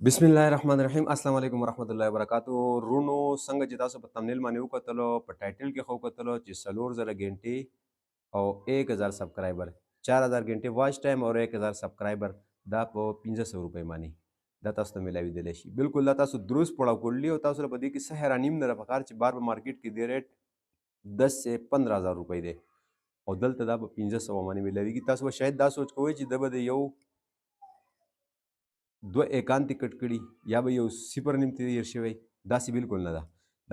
बिस्मिल्लाहिर्रहमानिर्रहीम अस्सलाम वालेकुम वरहमतुल्लाहि वबरकातुहू ورونو څنګه چې تاسو په تمنیل باندې وکتلو په ټایټل کې خو وکتلو چې 4000 غنټې او 1000 سبسکرایبر 4000 غنټې واچ ټایم او 1000 سبسکرایبر دا په 1500 روپۍ باندې دا تاسو ته ملاوي دی شي بالکل دا تاسو دروس پړاو کړلی او تاسو په دې کې څه حیرانیم نه پکار چې بار په مارکیټ کې دی ریټ 10 سے 15000 روپۍ دی او دلته دا په 1500 باندې ملاويږي تاسو شاید دا سوچ کوئ چې د به یو دو اکان ټکټ کړي یا به یو صفر نیم تیر شوی داسې بالکل نه ده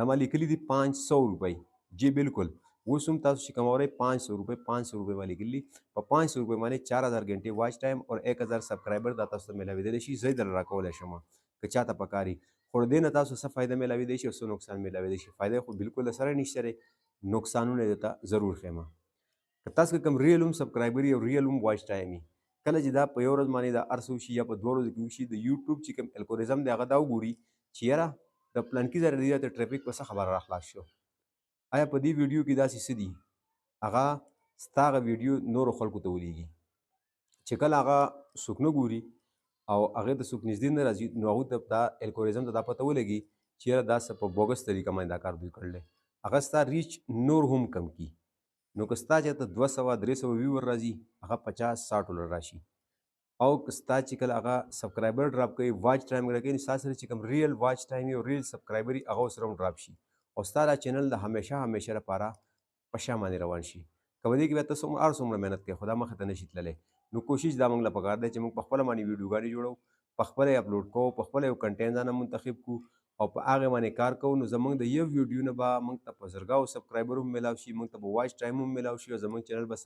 دا ما لیکلي دي 500 روپۍ جی بالکل اوس هم تاسو چې کومورئ 500 روپۍ 500 روپۍ ما لیکلي په 500 روپۍ باندې 4000 غنټې واچ ټایم او 1000 سبسکرایبر دا تاسو ته ملاوېدلی شي زه یې درله راکولی شم که چاته پکاري خو د دې نه تاسو څه فایده ملاوېدی شي او څه نقصان ملاوېدی شي فایده خو بالکل سره نشته دی نقصانونه یې درته ضرور ښیم که تاسو کوم ریل هم سبسکرایبر او ریل هم واچ ټایم کله چې دا په یو ورځ باندې دا ارس وشي یا په دوه ورځو کې وشي د یوټیوب چې کوم الګوریزم دی هغه دا وګوري چې یاره د پلانکي ځای دی ته ټریفیک په څه خبره راخلاص شو آیا په دې ویډیو کې داسې څه دي هغه ستا هغه ویډیو نورو خلکو ته ولیږي چې کله هغه څوک نه ګوري او هغه ته څوک نږدې نه راځي نو هغوی ته دا الګوریزم ته دا پته ولګي چې یاره دا څه په بوګس طریقه باندې دا کار دوی کړلی هغه ستا ریچ نور هم کم کي نو که ستا چېرته 200 300 ویور راځي هغه 50 60 ډالر راشي او که ستا چې کله هغه سبسکرایبر ډراپ کوي واچ ټایم کوي نو ستا سره چې کوم ریل واچ ټایم وي او ریل سبسکرایبر وي هغه ورسره هم ډراپ شي او ستا دا چینل د همیشه لپاره په شا باندې روان شي که په دې کې بیا ته هر څومره مهنت کوې خو دا مخې ته نشي تللی نو کوشش دا موږ له پکار دی چې موږ په خپله باندې ویډیوګانې جوړو په خپله یې اپلوډ کوو په خپله یو کنټینټ ځانه منتخب کړو او په هغې باندې کار کوو نو زموږ د یو ویډیو نه به موږ ته په زرګاو سبسکرایبر هم میلاو شي موږ ته به واچ ټایم هم میلاو شي او زموږ چینل به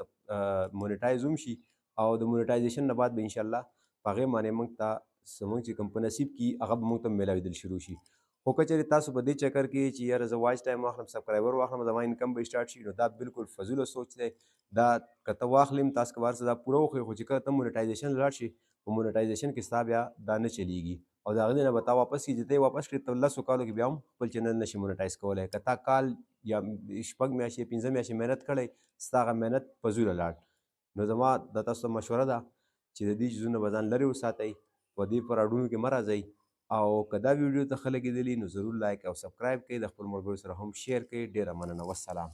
مونیټایز هم شي او د مونیټایزیشن نه بعد به انشاءالله په هغې باندې موږ ته زموږ چې کوم په نصیب کي هغه به موږ ته میلاوېدل شروع شي خو که چېرې تاسو په دې چکر کې چې یاره زه واچ ټایم واخلم سبسکرایبر واخلم زما انکم به سټارټ شي نو دا بالکل فضوله سوچ دی دا که ته واخلم تاسو که هر څه دا پوره وښیې خو چې کله ته مونیټایزیشن لاړ شي په مونیټایزیشن کې ستا بیا دا نه چلیږي او د هغې نه به تا واپس کړي چې ته یې واپس کړې ته 10 کالو کې بیا هم خپل چینل نشي مونیټایز کولی که تا کال یا شپږ میاشتې 15 میاشتې محنت کړی ستا هغه محنت فضوله لاړ نو زما د تاسو ته مشوره ده چې د دې چیزونه به ځان لرې وساتئ په دې فراډونو کې مه راځئ او که دا ویډیو ته ښه لګېدلي نو ضرور لایک او سبسکرایب کړئ د خپلو ملګرو سره هم شیر کړئ ډېره مننه والسلام